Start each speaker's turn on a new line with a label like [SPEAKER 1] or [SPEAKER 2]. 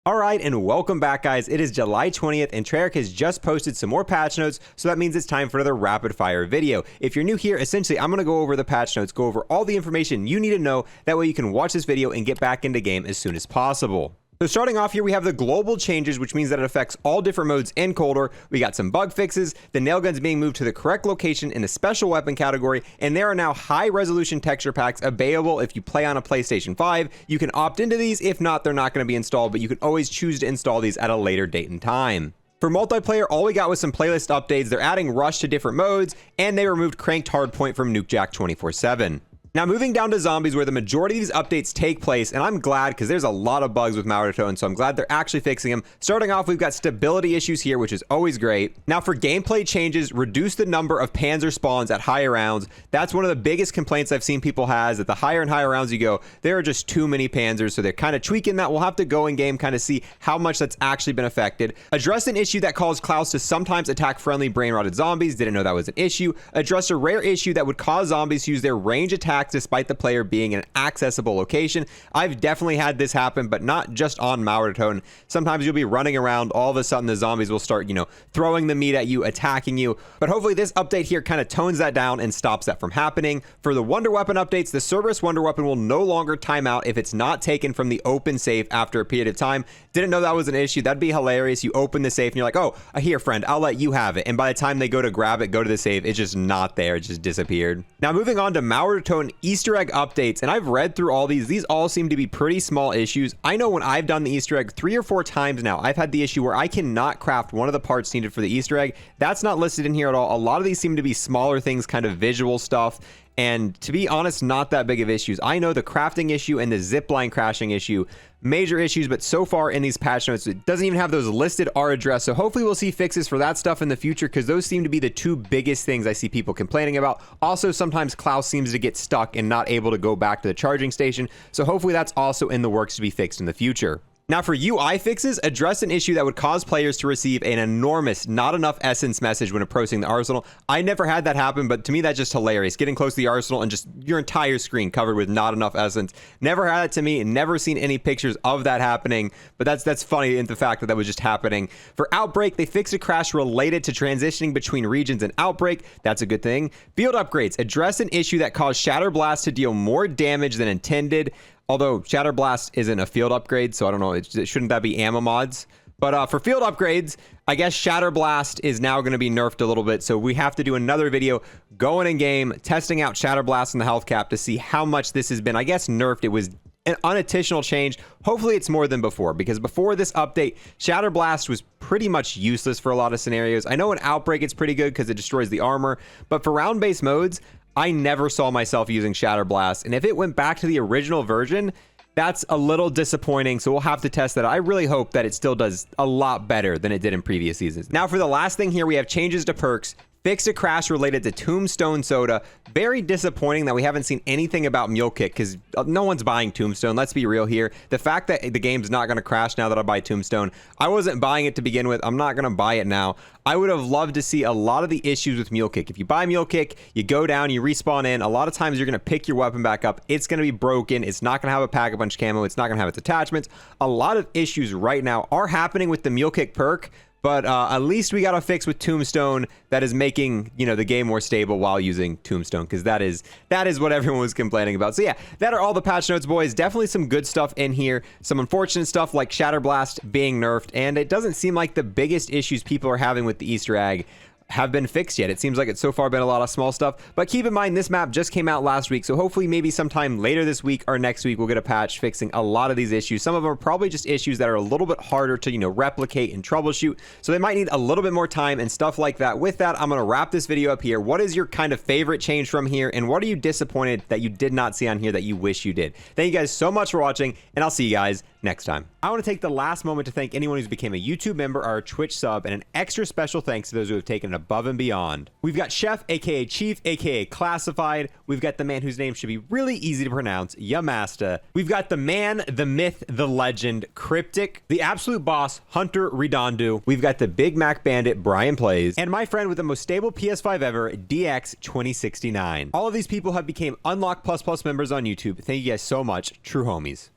[SPEAKER 1] Alright, and welcome back, guys. It is July 20th, and Treyarch has just posted some more patch notes, so that means it's time for another rapid fire video. If you're new here, essentially, I'm going to go over the patch notes, go over all the information you need to know, that way you can watch this video and get back into game as soon as possible. So starting off here, we have the global changes, which means that it affects all different modes in Cold War. We got some bug fixes, the nail guns being moved to the correct location in the special weapon category, and there are now high resolution texture packs available if you play on a PlayStation 5. You can opt into these. If not, they're not going to be installed, but you can always choose to install these at a later date and time. For multiplayer, all we got was some playlist updates. They're adding rush to different modes, and they removed cranked hardpoint from Nukejack 24/7. Now moving down to zombies, where the majority of these updates take place, and I'm glad because there's a lot of bugs with Toten, so I'm glad they're actually fixing them. Starting off, we've got stability issues here, which is always great. Now for gameplay changes, reduce the number of panzer spawns at higher rounds. That's one of the biggest complaints I've seen people has, that the higher and higher rounds you go, there are just too many panzers, so they're kind of tweaking that. We'll have to go in game, kind of see how much that's actually been affected. Address an issue that caused Klaus to sometimes attack friendly brain-rotted zombies. Didn't know that was an issue. Address a rare issue that would cause zombies to use their range attacks despite the player being in an accessible location. I've definitely had this happen, but not just on Toten. Sometimes you'll be running around, all of a sudden the zombies will start, throwing the meat at you, attacking you. But hopefully this update here kind of tones that down and stops that from happening. For the Wonder Weapon updates, the Cerberus Wonder Weapon will no longer time out if it's not taken from the open safe after a period of time. Didn't know that was an issue. That'd be hilarious. You open the safe and you're like, oh, here, friend, I'll let you have it. And by the time they go to grab it, go to the safe, it's just not there. It just disappeared. Now moving on to Toten Easter egg updates, and I've read through all these all seem to be pretty small issues. I know when I've done the Easter egg 3 or 4 times now, I've had the issue where I cannot craft one of the parts needed for the Easter egg. That's not listed in here at all. A lot of these seem to be smaller things, kind of visual stuff, and to be honest, not that big of issues. I know the crafting issue and the zipline crashing issue, major issues, but so far in these patch notes, it doesn't even have those listed or addressed. So hopefully we'll see fixes for that stuff in the future, because those seem to be the 2 biggest things I see people complaining about. Also, sometimes Klaus seems to get stuck and not able to go back to the charging station. So hopefully that's also in the works to be fixed in the future. Now for UI fixes, address an issue that would cause players to receive an enormous not enough essence message when approaching the arsenal. I never had that happen, but to me that's just hilarious. Getting close to the arsenal and just your entire screen covered with not enough essence. Never had it to me, never seen any pictures of that happening, but that's funny in the fact that that was just happening. For Outbreak, they fixed a crash related to transitioning between regions and Outbreak. That's a good thing. Field upgrades, address an issue that caused Shatter Blast to deal more damage than intended. Although Shatter Blast isn't a field upgrade, so I don't know, shouldn't that be ammo mods? But for field upgrades, I guess Shatter Blast is now going to be nerfed a little bit, so we have to do another video going in game, testing out Shatter Blast and the health cap to see how much this has been, I guess, nerfed. It was an unintentional change. Hopefully it's more than before, because before this update, Shatter Blast was pretty much useless for a lot of scenarios. I know in Outbreak it's pretty good because it destroys the armor, but for round-based modes, I never saw myself using Shatter Blast, and if it went back to the original version, that's a little disappointing, so we'll have to test that. I really hope that it still does a lot better than it did in previous seasons. Now for the last thing here, we have changes to perks. Fixed a crash related to Tombstone Soda. Very disappointing that we haven't seen anything about Mule Kick, because no one's buying Tombstone. Let's be real here. The fact that the game's not going to crash now that I buy Tombstone, I wasn't buying it to begin with. I'm not going to buy it now. I would have loved to see a lot of the issues with Mule Kick. If you buy Mule Kick, you go down, you respawn in. A lot of times you're going to pick your weapon back up. It's going to be broken. It's not going to have a pack-a-punch camo. It's not going to have its attachments. A lot of issues right now are happening with the Mule Kick perk. But at least we got a fix with Tombstone that is making, the game more stable while using Tombstone, because that is what everyone was complaining about. So yeah, that are all the patch notes, boys. Definitely some good stuff in here. Some unfortunate stuff like Shatter Blast being nerfed, and it doesn't seem like the biggest issues people are having with the Easter egg have been fixed yet. It seems like it's so far been a lot of small stuff, but keep in mind this map just came out last week, so hopefully maybe sometime later this week or next week we'll get a patch fixing a lot of these issues. Some of them are probably just issues that are a little bit harder to replicate and troubleshoot, so they might need a little bit more time and stuff like that. With that, I'm going to wrap this video up here. What is your kind of favorite change from here, and what are you disappointed that you did not see on here that you wish you did? Thank you guys so much for watching, and I'll see you guys next time. I want to take the last moment to thank anyone who's became a YouTube member or a Twitch sub, and an extra special thanks to those who have taken it above and beyond. We've got Chef, aka Chief, aka Classified. We've got the man whose name should be really easy to pronounce, Yamasta. We've got the man, the myth, the legend, Cryptic, the absolute boss, Hunter Redondo. We've got the Big Mac Bandit, Brian Plays, and my friend with the most stable PS5 ever, DX2069. All of these people have became Unlock++ members on YouTube. Thank you guys so much, true homies.